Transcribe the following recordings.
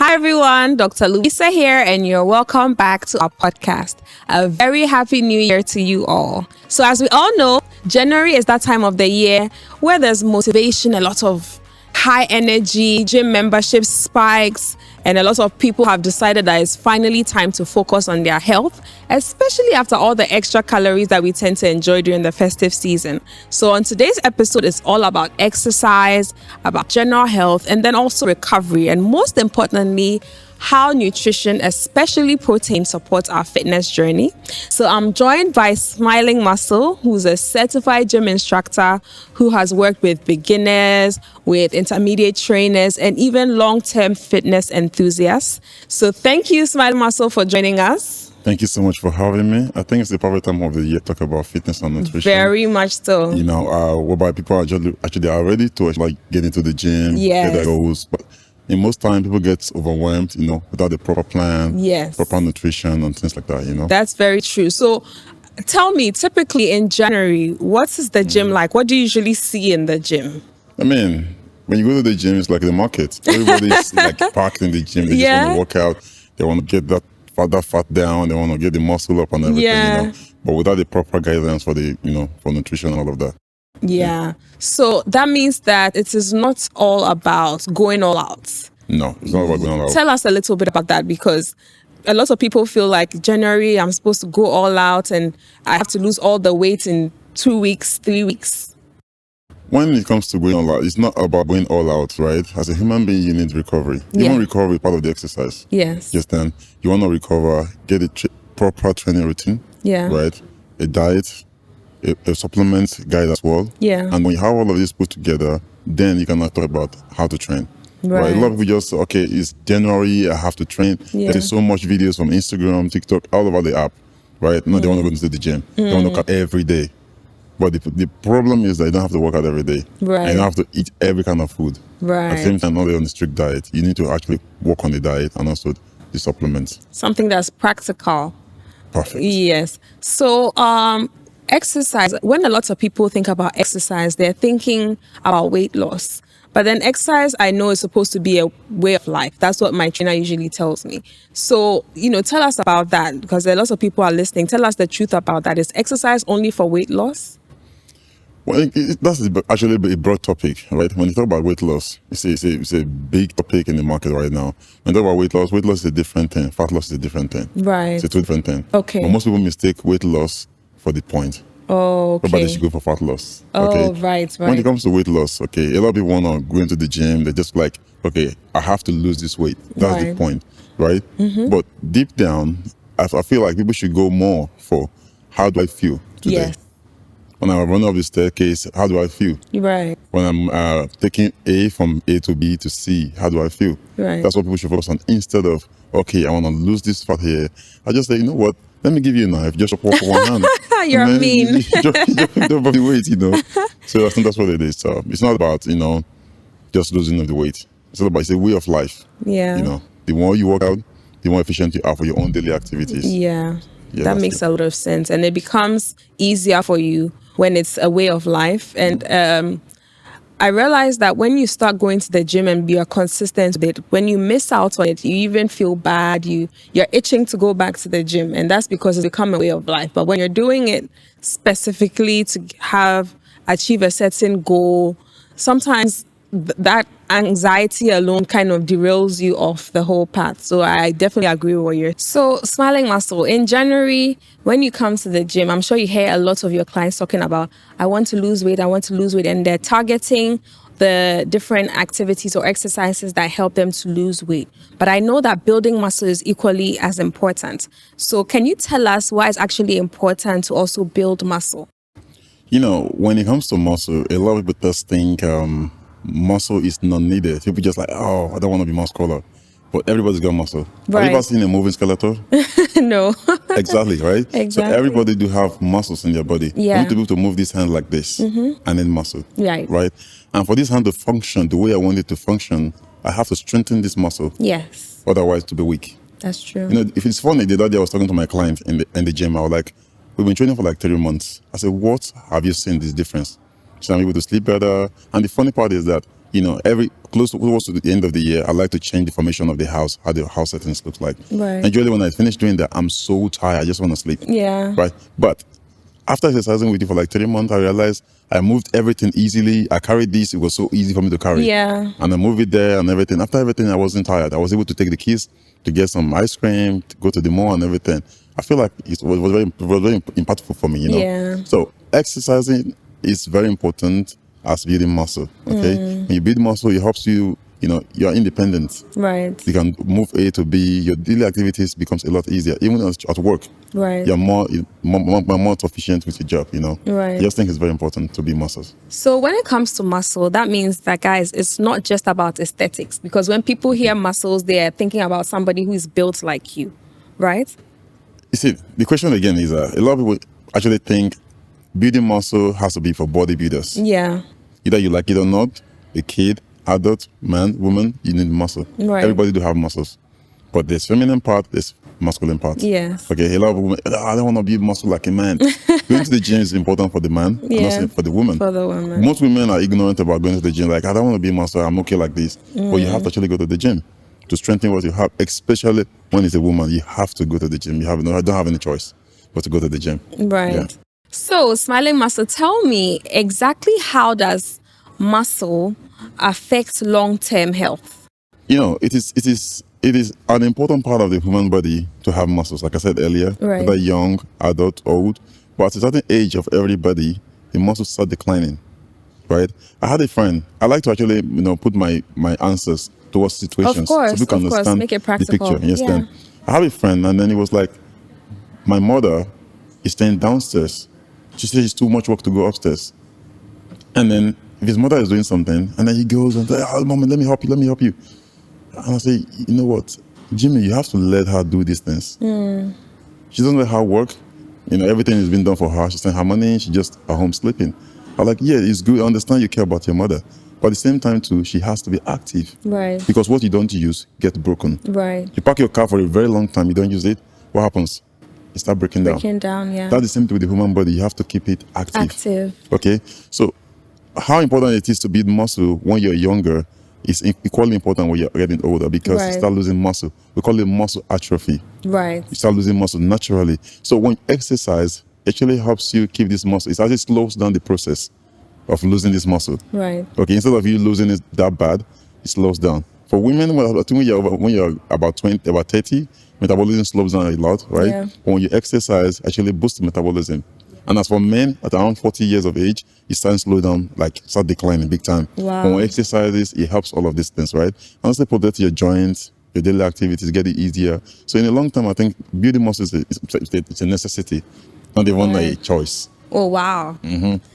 Hi everyone, Dr. Louisa here, and you're welcome back to our podcast. A very happy new year to you all. So as we all know, January is that time of the year where there's motivation, a lot of high energy, gym membership spikes, and a lot of people have decided that it's finally time to focus on their health, especially after all the extra calories that we tend to enjoy during the festive season. So on today's episode, it's all about exercise, about general health, and then also recovery, and most importantly, how nutrition, especially protein, supports our fitness journey. So I'm joined by Smiling Muscle, who's a certified gym instructor who has worked with beginners, with intermediate trainers, and even long-term fitness enthusiasts. So thank you, Smiling Muscle, for joining us. Thank you so much for having me. I think it's the perfect time of the year to talk about fitness and nutrition. Very much so. You know, whereby people are actually are ready to get into the gym, Yes. get their goals. But in most time, people get overwhelmed, without the proper plan, Yes. proper nutrition and things like that, That's very true. So tell me, typically in January, what is the gym like? What do you usually see in the gym? I mean, when you go to the gym, it's like the market. Everybody's like packed in the gym. They just want to work out. They want to get that fat down. They want to get the muscle up and everything, But without the proper guidance for for nutrition and all of that. Yeah. So that means that it is not all about going all out. No, it's not about going all out. Tell us a little bit about that, because a lot of people feel like January, I'm supposed to go all out and I have to lose all the weight in 2 weeks, 3 weeks. When it comes to going all out, it's not about going all out, right? As a human being, you need recovery. Yeah. Even recovery is part of the exercise. Yes. Just then, you want to recover, get a proper training routine, Yeah. right? A diet, a supplement guide as well. Yeah. And when you have all of this put together, then you can talk about how to train. Right. A lot of people just say, okay, it's January, I have to train. Yeah. There's so much videos from Instagram, TikTok, all over the app, right? No, they want to go into the gym. They want to work out every day. But the problem is that you don't have to work out every day. Right. And you don't have to eat every kind of food. Right. At the same time, not on a strict diet. You need to actually work on the diet and also the supplements. Something that's practical. Perfect. Yes. So, exercise, when a lot of people think about exercise, they're thinking about weight loss. But then exercise, I know, is supposed to be a way of life. That's what my trainer usually tells me. So, tell us about that, because a lot of people are listening. Tell us the truth about that. Is exercise only for weight loss? Well, that's actually a broad topic, right? When you talk about weight loss, it's a big topic in the market right now. When you talk about weight loss is a different thing. Fat loss is a different thing. Right. It's a two different thing. Okay. But most people mistake weight loss for the point. Oh, okay. Everybody should go for fat loss. Oh, Okay. right. When it comes to weight loss, okay, a lot of people want to go into the gym. They're just like, okay, I have to lose this weight. That's the Right. point, right? But deep down, I feel like people should go more for how do I feel today? Yes. When I'm running up the staircase, how do I feel? Right. When I'm taking from A to B to C, how do I feel? Right. That's what people should focus on, instead of, okay, I want to lose this fat here. I just say, you know what? Let me give you a knife. Just walk with one hand. You're And then mean. You jump over the weight, So I think that's what it is. So it's not about, just losing of the weight. It's a way of life. Yeah. The more you work out, the more efficient you are for your own daily activities. Yeah. Yeah, That that's makes it. a lot of sense. And it becomes easier for you when it's a way of life. And I realized that when you start going to the gym and you are consistent with it, when you miss out on it, you even feel bad. You're itching to go back to the gym. And that's because it's become a way of life. But when you're doing it specifically to achieve a certain goal, sometimes that anxiety alone kind of derails you off the whole path. So I definitely agree with what you're. So Smiling Muscle, in January, when you come to the gym, I'm sure you hear a lot of your clients talking about, I want to lose weight, and they're targeting the different activities or exercises that help them to lose weight. But I know that building muscle is equally as important. So can you tell us why it's actually important to also build muscle? When it comes to muscle, a lot of people just think muscle is not needed. People just like, oh, I don't want to be muscular. But everybody's got muscle. Right. Have you ever seen a moving skeleton? No. Exactly, right? Exactly. So everybody do have muscles in their body. Yeah. You need to be able to move this hand like this and then muscle. Right. Right? And for this hand to function the way I want it to function, I have to strengthen this muscle. Yes, Otherwise, to be weak. that's true. If it's funny, the other day I was talking to my client in the gym. I was like, we've been training for like 3 months. I said, what have you seen this difference? So I'm able to sleep better. And the funny part is that every close to the end of the year, I like to change the formation of the house, how the house settings looks like. Right. And usually when I finish doing that, I'm so tired, I just want to sleep. Yeah. Right. But after exercising with you for like 3 months, I realized I moved everything easily. I carried this; it was so easy for me to carry. Yeah. And I moved it there and everything. After everything, I wasn't tired. I was able to take the kids to get some ice cream, to go to the mall and everything. I feel like it was very impactful for me. Yeah. So exercising is very important as building muscle. Okay, when you build muscle, it helps you. You're independent. Right. You can move A to B. Your daily activities becomes a lot easier. Even at work, Right. you're more efficient with your job. Right. I just think it's very important to build muscles. So when it comes to muscle, that means that, guys, it's not just about aesthetics, because when people hear muscles, they're thinking about somebody who is built like you, right? You see, the question again is a lot of people actually think building muscle has to be for bodybuilders. Yeah. Either you like it or not, a kid, adult, man, woman, you need muscle. Right. Everybody do have muscles. But there's feminine part, there's masculine part. Yes. Okay, a lot of women, I don't want to build muscle like a man. Going to the gym is important for the man, and Yeah. also for the woman. For the woman. Most women are ignorant about going to the gym. Like, I don't want to be muscle, I'm okay like this. But you have to actually go to the gym to strengthen what you have, especially when it's a woman. You have to go to the gym. I don't have any choice but to go to the gym. Right. Yeah. So, Smiling Muscle, tell me exactly how does muscle affect long-term health? It is an important part of the human body to have muscles, like I said earlier, Right. whether young, adult, old. But at a certain age of everybody, the muscles start declining, right? I had a friend. I like to actually, put my answers towards situations Of course, so people can understand make it the practical. picture. Yes, Yeah. then. I have a friend, and then he was like, my mother is staying downstairs. She says it's too much work to go upstairs. And then if his mother is doing something, and then he goes and says, oh, Mom, let me help you. And I say, you know what, Jimmy, you have to let her do these things. She doesn't let her work. Everything is being done for her. She's sending her money. She's just at home sleeping. I'm like, yeah, it's good. I understand you care about your mother. But at the same time, too, she has to be active. Right. Because what you don't use gets broken. Right. You park your car for a very long time, you don't use it, what happens? It starts breaking down. Breaking down, yeah. That's the same thing with the human body. You have to keep it active. Active. Okay? So how important it is to build muscle when you're younger is equally important when you're getting older, because Right. you start losing muscle. We call it muscle atrophy. Right. You start losing muscle naturally. So when you exercise, it actually helps you keep this muscle. It actually slows down the process of losing this muscle. Right. Okay, instead of you losing it that bad, it slows down. For women, I think when you're about 20, about 30, metabolism slows down a lot, right? Yeah. But when you exercise, actually boosts metabolism. And as for men, at around 40 years of age, it starts to slow down, like start declining big time. Wow. When we exercises, it helps all of these things, right? Honestly, protect your joints, your daily activities, get it easier. So in the long term, I think building muscles it's a necessity, not even a choice. Oh, wow.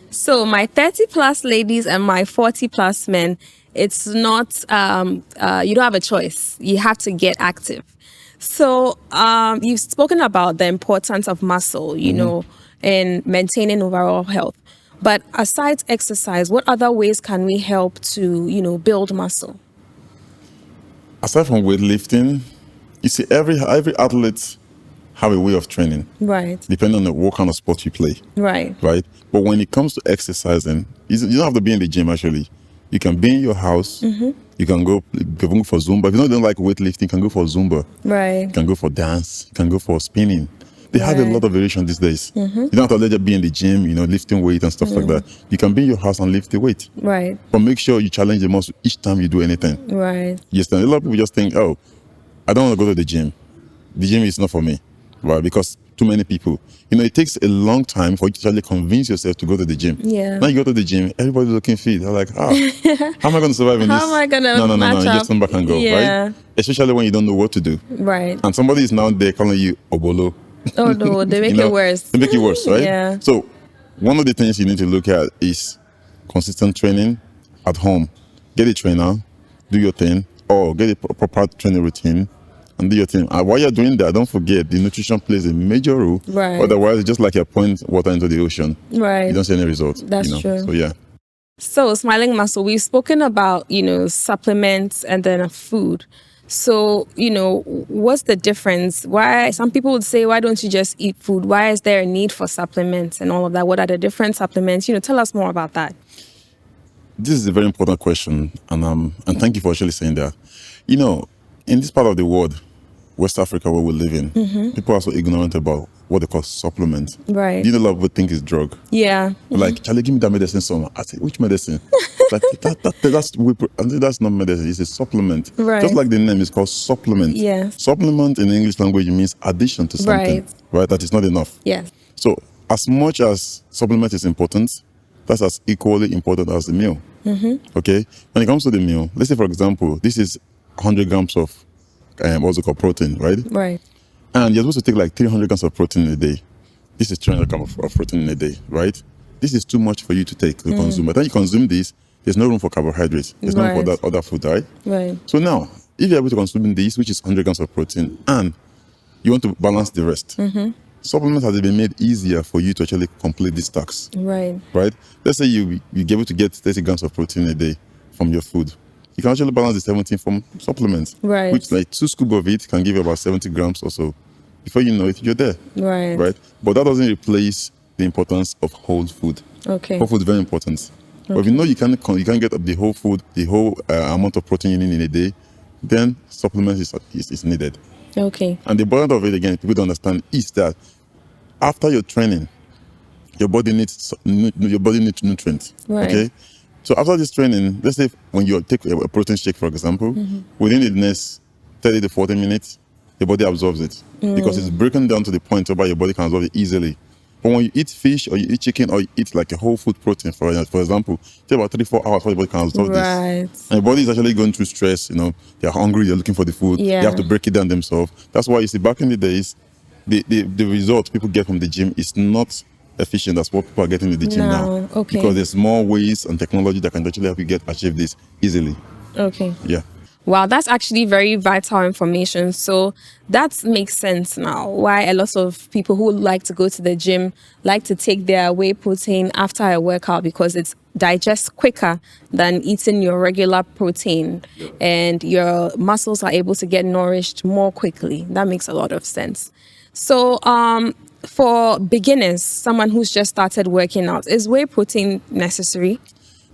So my 30 plus ladies and my 40 plus men, it's not, you don't have a choice. You have to get active. So you've spoken about the importance of muscle, you know, in maintaining overall health. But aside exercise, what other ways can we help to, build muscle? Aside from weightlifting, you see, every athlete have a way of training, Right. depending on what kind of sport you play. Right. Right? But when it comes to exercising, you don't have to be in the gym actually. You can be in your house. You can go for Zumba. If you don't like weightlifting, you can go for Zumba. Right. You can go for dance. You can go for spinning. They have a Right. lot of variation these days. You don't have to let it be in the gym, lifting weight and stuff like that. You can be in your house and lift the weight. Right. But make sure you challenge the muscle each time you do anything. Right. Yes, and a lot of people just think, oh, I don't want to go to the gym. The gym is not for me. Right? Because too many people. It takes a long time for you to actually convince yourself to go to the gym. Yeah. Now you go to the gym, everybody's looking fit. They're like, how am I going to survive in this? How am I gonna No, match you up? just turn back and go, Yeah. right? Especially when you don't know what to do. Right. And somebody is now there calling you Obolo. Oh no, they make You know, it worse. They make it worse, right? Yeah. So one of the things you need to look at is consistent training at home. Get a trainer, do your thing, or get a proper training routine and do your thing. And while you're doing that, don't forget the nutrition plays a major role. Right. Otherwise, it's just like you're pouring water into the ocean. Right. You don't see any results. That's true. So yeah. So, Smiling Muscle, we've spoken about, supplements and then food. So, what's the difference? Why some people would say, why don't you just eat food? Why is there a need for supplements and all of that? What are the different supplements? Tell us more about that. This is a very important question, and thank you for actually saying that. You know, in this part of the world, West Africa, where we live in, people are so ignorant about what they call supplement. Right. You know, a lot of people think it's drug. Yeah. Like, Charlie, give me that medicine, son. I say, which medicine? Like that's not medicine. It's a supplement. Right. Just like the name is called supplement. Yes. Supplement in English language means addition to something. Right. That is not enough. Yes. So as much as supplement is important, that's as equally important as the meal. Okay. When it comes to the meal, let's say for example, this is 100 grams of what's it called, protein, right? Right. And you're supposed to take like 300 grams of protein in a day. This is 300 grams of protein in a day, right? This is too much for you to take, to consume. By the time you consume this, there's no room for carbohydrates. There's no room for that other food, right? Right. So now, if you're able to consume this, which is 100 grams of protein, and you want to balance the rest, supplements has been made easier for you to actually complete this task. Right. Right? Let's say you be able to get 30 grams of protein a day from your food. You can actually balance the 17 from supplements. Right. Which, like 2 scoops of it can give you about 70 grams or so. Before you know it, you're there. Right. Right? But that doesn't replace the importance of whole food. Okay. Whole food is very important. But if you know you can't get the whole food, the whole amount of protein you need in a day, then supplements is needed. Okay. And the point of it, again, people don't understand, is that after your training, your body needs nutrients. Right. Okay. So after this training, let's say when you take a protein shake, for example, within the next 30 to 40 minutes, the body absorbs it because it's broken down to the point where your body can absorb it easily. But when you eat fish or you eat chicken or you eat like a whole food protein, for example, take about 3-4 hours before your body can absorb this. And your body is actually going through stress. You know, they're hungry, they're looking for the food. Yeah. They have to break it down themselves. That's why you see back in the days, the result people get from the gym is not efficient. That's what people are getting in the gym now. Okay. Because there's more ways and technology that can actually help you achieve this easily. Okay. Yeah. Wow, that's actually very vital information. So that makes sense now why a lot of people who like to go to the gym like to take their whey protein after a workout, because it's digests quicker than eating your regular protein, and your muscles are able to get nourished more quickly. That makes a lot of sense. So for beginners, someone who's just started working out, is whey protein necessary?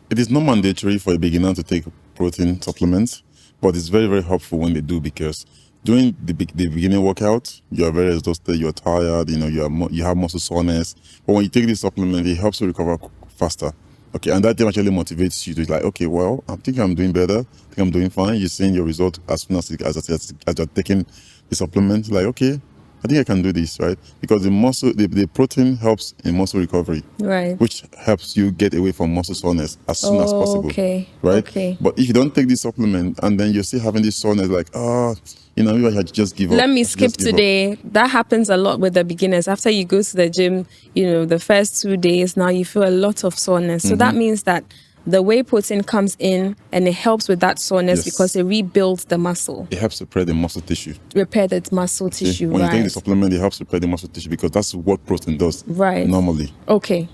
It is not mandatory for a beginner to take protein supplements, but it's very, very helpful when they do, because during the beginning workout, you are very exhausted, you're tired, you have muscle soreness. But when you take this supplement, it helps you recover faster. Okay, and that actually motivates you to like, okay, well, I think I'm doing better. I think I'm doing fine. You're seeing your result as soon as you're taking the supplement. Like, okay, I think I can do this, right? Because the protein helps in muscle recovery, right? Which helps you get away from muscle soreness as soon as possible, okay, right? Okay. But if you don't take this supplement and then you're still having this soreness, like, maybe I should just give up. Let me skip today. That happens a lot with the beginners. After you go to the gym, the first 2 days, now you feel a lot of soreness. So that means that the whey protein comes in and it helps with that soreness, because it rebuilds the muscle. It helps repair the muscle tissue. Repair the muscle tissue, when right. you take the supplement, it helps repair the muscle tissue, because that's what protein does normally. Okay.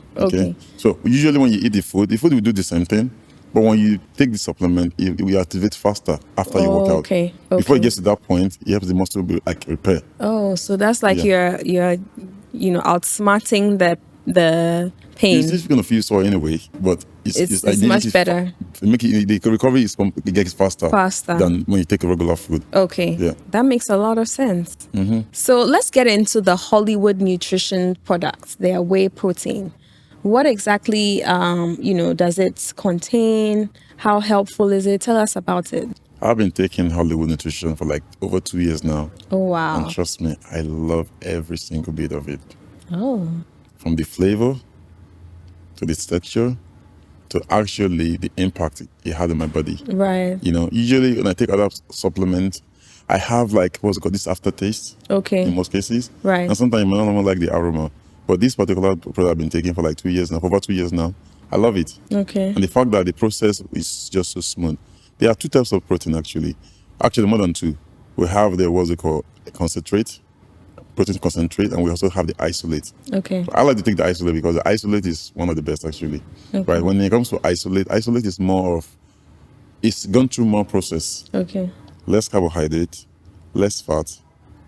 So usually when you eat the food will do the same thing. But when you take the supplement, it will activate faster after you work out. Okay. Before it gets to that point, it helps the muscle be like repair. Oh, so that's like you're outsmarting the pain. It's just gonna feel sore anyway, but it's much better. The recovery it gets faster than when you take a regular food. Okay. Yeah. That makes a lot of sense. So let's get into the Hollywood nutrition products, their whey protein. What exactly, does it contain? How helpful is it? Tell us about it. I've been taking Hollywood nutrition for like over 2 years now. Oh, wow. And trust me, I love every single bit of it. Oh. From the flavor to the texture to actually the impact it had on my body. Right. Usually when I take other supplements, I have like this aftertaste. Okay. In most cases. Right. And sometimes I might not like the aroma. But this particular product I've been taking for like 2 years now, for about 2 years now, I love it. Okay. And the fact that the process is just so smooth. There are 2 types of protein actually. Actually, more than 2. We have what's it called, concentrate, protein concentrate, and we also have the isolate. Okay. So I like to take the isolate because the isolate is one of the best actually. Okay. Right. When it comes to isolate is it's gone through more process. Okay. Less carbohydrate, less fat,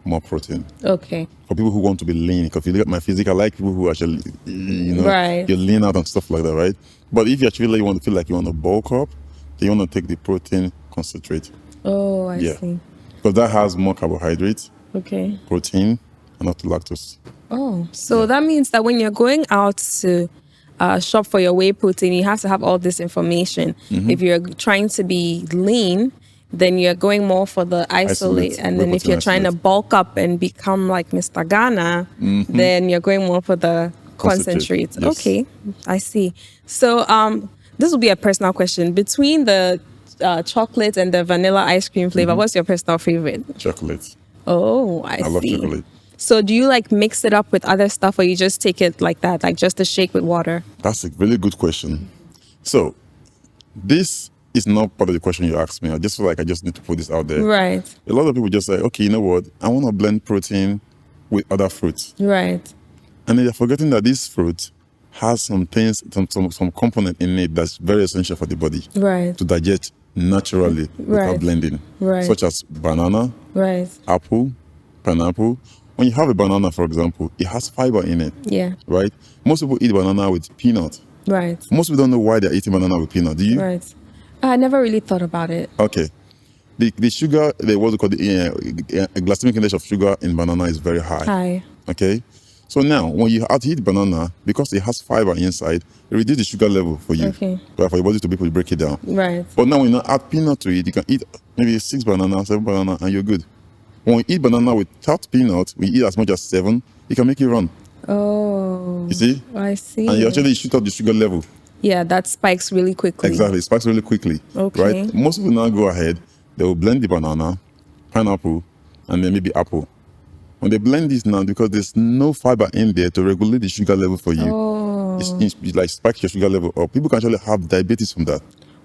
more protein. Okay. For people who want to be lean, because if you look at my physique, I like people who actually, Right. you're lean out and stuff like that, right? But if you actually want to feel like you want to bulk up, then you want to take the protein concentrate. Oh, I Yeah. see. Because that has more carbohydrates, Okay. protein, and not lactose. Oh, so that means that when you're going out to shop for your whey protein, you have to have all this information. If you're trying to be lean, then you're going more for the isolate. And whey then if protein you're trying to isolate. bulk up and become like Mr. Ghana, then you're going more for the Concentrate, concentrate. yes. Okay, I see. So this will be a personal question. Between the chocolate and the vanilla ice cream flavor, what's your personal favorite? Chocolate. Oh, I I love see. chocolate. So do you like mix it up with other stuff or you just take it like that, like just a shake with water? That's a really good question. So, this is not part of the question you asked me. I just feel like I just need to put this out there. Right, A lot of people just say, okay, you know what? I want to blend protein with other fruits. right, And they're forgetting that this fruit has some things, some component in it that's very essential for the body right, to digest naturally without Right. blending. Right. Such as banana, right. apple, pineapple. When you have a banana, for example, it has fiber in it, Yeah, right? Most people eat banana with peanut. right, Most people don't know why they're eating banana with peanut. Do you? right. I never really thought about it. Okay. The sugar, what's it called, the glycemic index of sugar in banana is very high. Hi. Okay. So now, when you have to eat banana, because it has fiber inside, it reduces the sugar level for you, Okay. right, for your body to be able to break it down. Right. But now, when you add peanut to it, you can eat maybe 6 banana, 7 banana, and you're good. When you eat banana without peanut, we eat as much as 7, it can make you run. Oh, You see? I see. And you actually shoot up the sugar level. Yeah, that spikes really quickly. Exactly, it spikes really quickly. Okay. Right? Most people now go ahead, they will blend the banana, pineapple, and then maybe apple. When they blend this now, because there's no fiber in there to regulate the sugar level for you, Oh. it like spikes your sugar level up. People can actually have diabetes from that.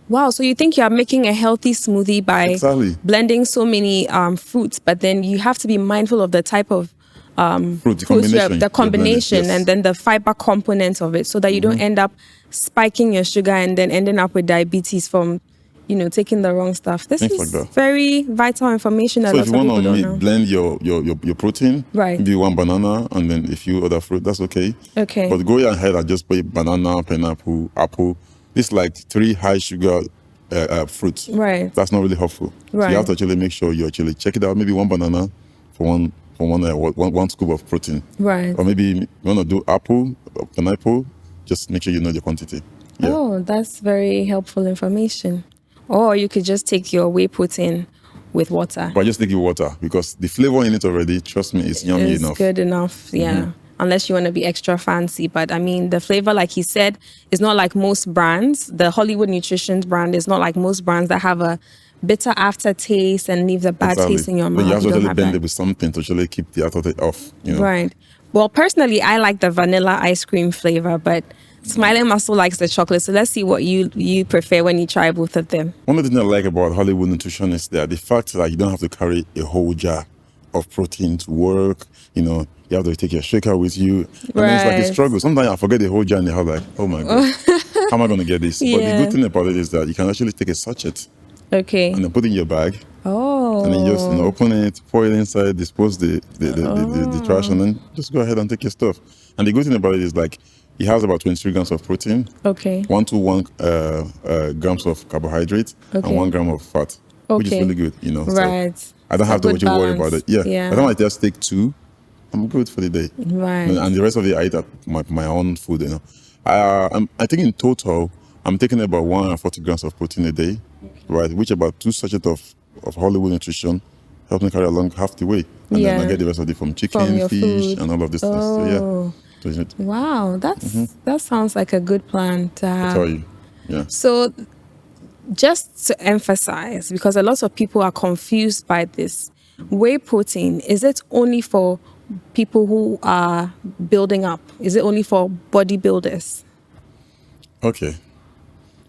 Wow, so you think you are making a healthy smoothie by Exactly. blending so many fruits, but then you have to be mindful of the type of Fruit, the fruits you combination. have- the you're blending, combination, yes. and then the fiber component of it, so that you don't end up spiking your sugar and then ending up with diabetes from, taking the wrong stuff. This Things is like that. very vital information that So if lots you of want people to don't know. blend your protein, Right. maybe one banana and then a few other fruit, that's okay. Okay. But go ahead and just put banana, pineapple, apple. This like 3 high sugar fruits. Right. That's not really helpful. So Right. you have to actually make sure you actually check it out. Maybe one banana for one scoop of protein. Right. Or maybe you want to do apple, or pineapple. Just make sure you know the quantity. Yeah. Oh, that's very helpful information. Or you could just take your whey protein with water. But just take your water because the flavor in it already, trust me, is yummy It's enough. good enough, yeah. Unless you want to be extra fancy. But I mean, the flavor, like he said, is not like most brands. The Hollywood Nutrition brand is not like most brands that have a bitter aftertaste and leaves a bad taste in your But mouth. you have to don't actually have blend that. it with something to actually keep the aftertaste off. Right. Well, personally, I like the vanilla ice cream flavor, but Smiling Muscle likes the chocolate. So let's see what you prefer when you try both of them. One of the things I like about Hollywood Nutrition is that the fact that you don't have to carry a whole jar of protein to work. You have to take your shaker with you. And then it's like a Right. struggle. Sometimes I forget the whole jar in the house, like, oh my God, how am I going to get this? But the Yeah. good thing about it is that you can actually take a sachet Okay. and then put it in your bag. Oh. And then just open it, pour it inside, dispose the trash, and then just go ahead and take your stuff. And the good thing about it is like it has about 23 grams of protein, Okay. 1 to 1 grams of carbohydrate, Okay. and 1 gram of fat, which is Okay. really good. So Right. I don't It's a have to good worry about balance. it. Yeah. Yeah. I don't want to just take 2. I'm good for the day. Right. And the rest of the I eat at my own food. I think in total I'm taking about 140 grams of protein a day, right? Which about 2 sachets of Hollywood Nutrition helps me carry along half the way, and then I Yeah. get the rest of it from chicken, From your fish, food. and all of this stuff. So yeah, Oh. so it's- Wow, that sounds like a good plan to I have. tell you, yeah. So, just to emphasize, because a lot of people are confused by this, whey protein, is it only for people who are building up? Is it only for bodybuilders? Okay.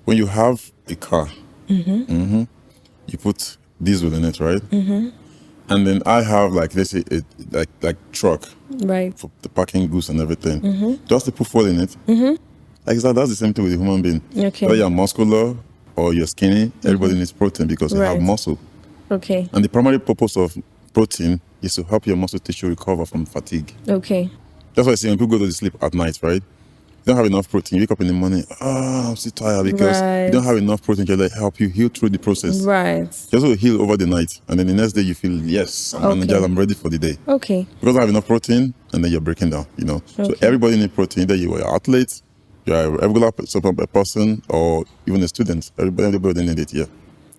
When you have a car, you put diesel in it, right? And then I have like let's say like truck Right. for the packing goods and everything. Just to put fuel in it. Like that's the same thing with a human being. Okay. Whether you're muscular or you're skinny, everybody needs protein because they have Right. muscle. Okay. And the primary purpose of protein is to help your muscle tissue recover from fatigue. Okay. That's why I say when people go to sleep at night, right? You don't have enough protein. You wake up in the morning, I'm still tired because you don't have enough protein to help you heal through the process. Right. Just will heal over the night, and then the next day you feel, yes, I'm energized, I'm ready for the day. Okay. Because I have enough protein, and then you're breaking down, Okay. So everybody needs protein, either you are an athlete, you're a regular person, or even a student. Everybody needs it, yeah.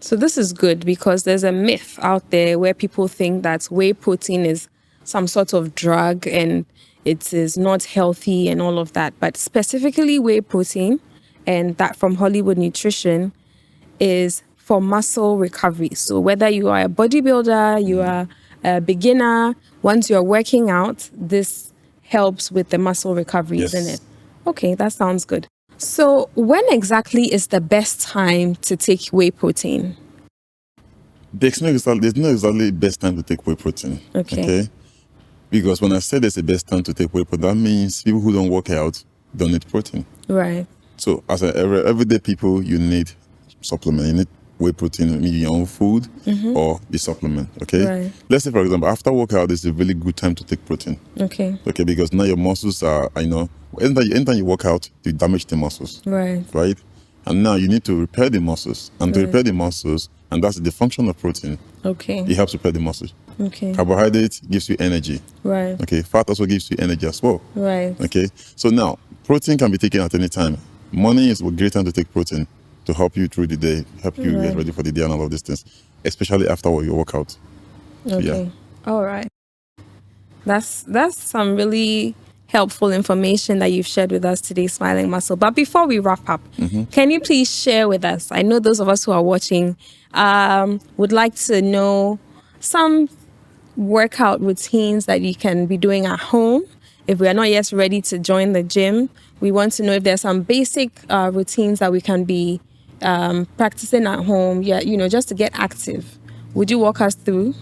So this is good because there's a myth out there where people think that whey protein is some sort of drug and it is not healthy and all of that. But specifically whey protein, and that from Hollywood Nutrition, is for muscle recovery. So whether you are a bodybuilder, you are a beginner, once you're working out, this helps with the muscle recovery, isn't it? Okay, that sounds good. So when exactly is the best time to take whey protein? There's no exactly best time to take whey protein. Okay. Because when I say there's a best time to take whey protein, that means people who don't work out don't need protein. Right. So as everyday people, you need supplement. You need whey protein, maybe your own food or the supplement. Okay. Right. Let's say, for example, after workout, this is a really good time to take protein. Okay. Okay, because now your muscles are, anytime you work out, you damage the muscles. Right. Right. And now you need to repair the muscles. And to repair the muscles, and that's the function of protein. Okay. It helps repair the muscles. Okay. Carbohydrate gives you energy. Right. Okay. Fat also gives you energy as well. Right. Okay. So now, protein can be taken at any time. Morning is a great time to take protein to help you through the day, help you get ready for the day and all of these things, especially after your workout. Okay. All right. That's some really helpful information that you've shared with us today, Smiling Muscle. But before we wrap up, can you please share with us? I know those of us who are watching would like to know some workout routines that you can be doing at home. If we are not yet ready to join the gym, we want to know if there's some basic routines that we can be practicing at home. Yeah, just to get active. Would you walk us through?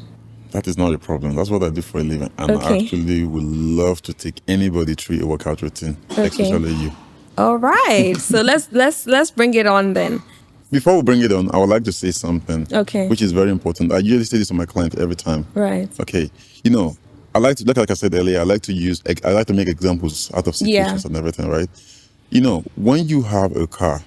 That is not a problem. That's what I do for a living. And I actually would love to take anybody through a workout routine, especially you. All right. So let's bring it on then. Before we bring it on, I would like to say something, which is very important. I usually say this to my client every time. Right. Okay. I like to, like I said earlier, I like to make examples out of situations and everything, right? When you have a car,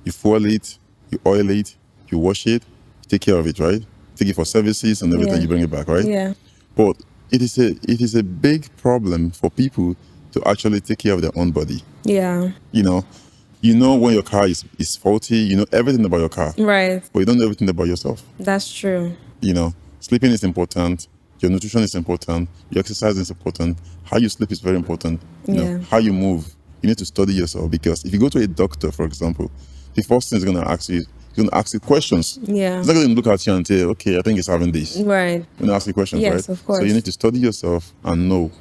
you fuel it, you oil it, you wash it, you take care of it, right? Take it for services and everything, you bring it back, right? Yeah. But it is a big problem for people to actually take care of their own body. Yeah. When your car is faulty, you know everything about your car. Right. But you don't know everything about yourself. That's true. Sleeping is important. Your nutrition is important. Your exercise is important. How you sleep is very important. How you move. You need to study yourself, because if you go to a doctor, for example, the first thing he's going to ask you questions. Yeah. He's not going to look at you and say, okay, I think it's having this. Right. When ask you questions, right? Yes, of course. So you need to study yourself and know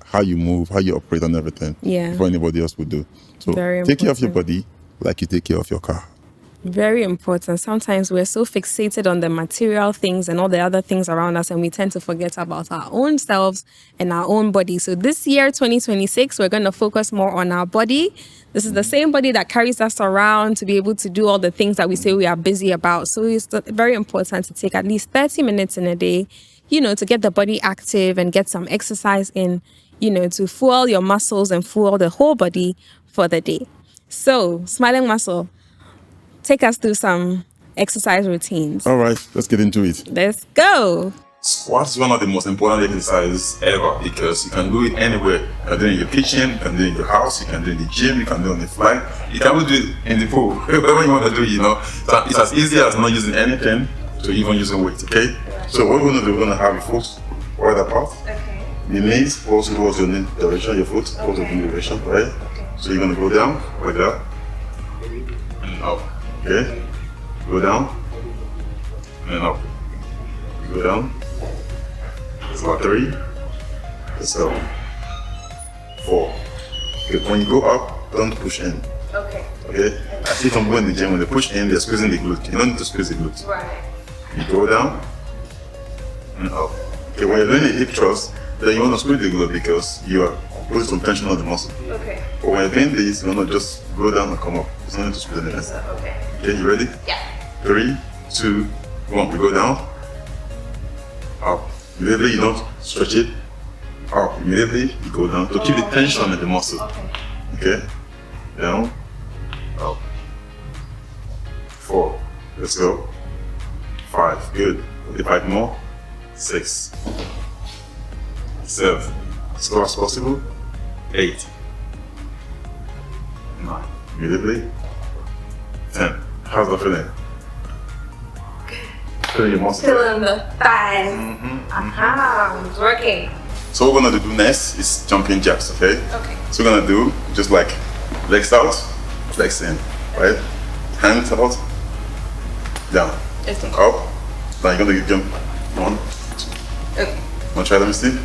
how you move, how you operate and everything. Yeah. Before anybody else would do. So take care of your body like you take care of your car. Very important. Sometimes we're so fixated on the material things and all the other things around us, and we tend to forget about our own selves and our own body. So this year, 2026, we're going to focus more on our body. This is the same body that carries us around to be able to do all the things that we say we are busy about. So it's very important to take at least 30 minutes in a day, to get the body active and get some exercise in, to fuel your muscles and fuel the whole body for the day. So, Smiling Muscle, take us through some exercise routines. All right, let's get into it. Let's go. Squats is one of the most important exercises ever, because you can do it anywhere. You can do it in your kitchen, you can do it in your house, you can do it in the gym, you can do it on the flight, you can even do it in the pool, whatever you want to do, So it's as easy as not using anything to even using weight, okay? So what we're going to do, we're going to have your foot wide apart. Okay. The knees close towards your knee direction, your foot close to the knee direction, right? Okay. So you're going to go down, like that, and up, okay? Go down, and up. You go down. It's about 3. Let's go. 4. Okay, when you go up, don't push in. Okay. Okay? I see some people in the gym, when they push in, they're squeezing the glute. You don't need to squeeze the glute. Right. You go down and up. Okay, when you're doing a hip thrust, then you want to squeeze the glute because you are putting some tension on the muscle. Okay. But when you're doing this, you want to just go down and come up. There's no need to squeeze anything. Okay. Okay, you ready? Yeah. 3, 2, 1. We go down. Up. Immediately you don't stretch it up. Immediately you go down to keep the tension in the muscle. Okay? Down. Up. 4. Let's go. 5. Good. 5 more. 6. 7. As slow as possible. 8. 9. Immediately. 10. How's that feeling? Feeling your muscle? Feeling the thighs. It's working. So what we're gonna do next is jumping jacks, okay? Okay. So we're gonna do just like legs out, legs in, right? Hands out, down, Okay. up. Now you're gonna jump 1, 2. Okay. Wanna try? Let me see.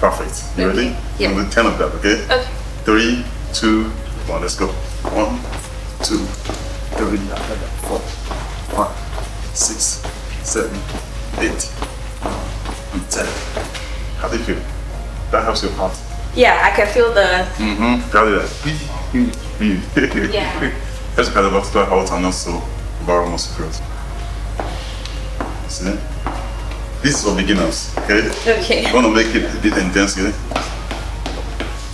Perfect. You ready? Yeah. I'm gonna do 10 of that, okay? Okay. 3, 2, 1. Let's go. 1, 2, 3, 4, 5, 6, 7, 8, and 10. How do you feel? That helps your heart. Yeah, I can feel the. Got it. Yeah. That's kind of vascular health and also viral muscle growth. See? This is for beginners, okay? Okay. You want to make it a bit intense, okay?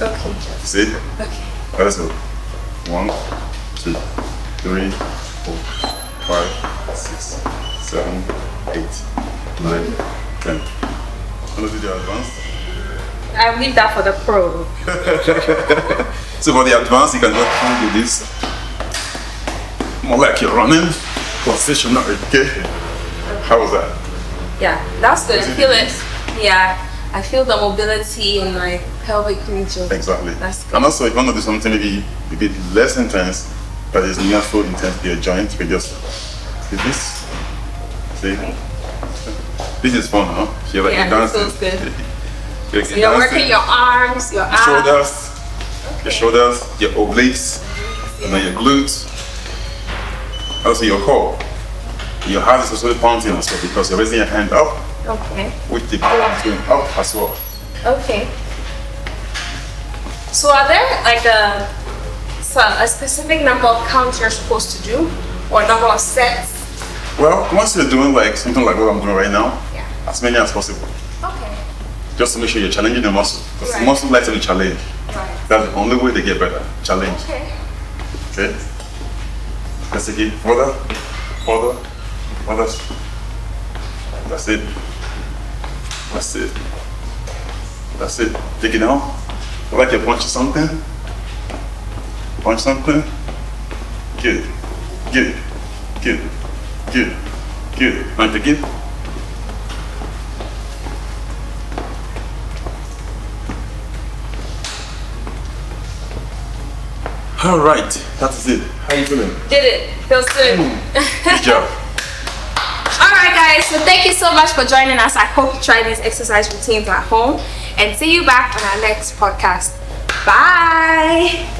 Okay. See? Okay. Let's go. 1, 2, 3, 4, 5, 6, 7, 8, 9, 10. Want to do the advanced? I'll leave that for the pro. So for the advanced, you can just do this. More like you're running. Positionary, okay? How was that? Yeah, that's good. I feel it. Yeah, I feel the mobility in my pelvic region. Exactly. That's good. And also, if you want to do something maybe a bit less intense, but it's not so intense to your joint, you can just do this. See? Okay. This is fun, huh? You're like Yeah, you're this dancing. feels good. You're, So you're working your arms, your arms. your shoulders, your obliques, and then your glutes. Also your core. Your heart is also pounding as well because you're raising your hand up Okay. with the core going up as well. Okay. So are there like a specific number of counts you're supposed to do, or number of sets? Well, once you're doing like something like what I'm doing right now, Yeah. as many as possible. Okay. Just to make sure you're challenging the muscle. Because Right. muscles like to be challenged. Right. That's the only way they get better. Challenge. Okay. Okay? Let's take it further, further, further. That's it. That's it. That's it. Take it down. Like you're punching something. Punch something. Good. Good. Good. Good. Good. Now take it. All right, that is it. How you feeling? Did it. Feels good. Good job. Alright guys, so thank you so much for joining us. I hope you try these exercise routines at home and see you back on our next podcast. Bye.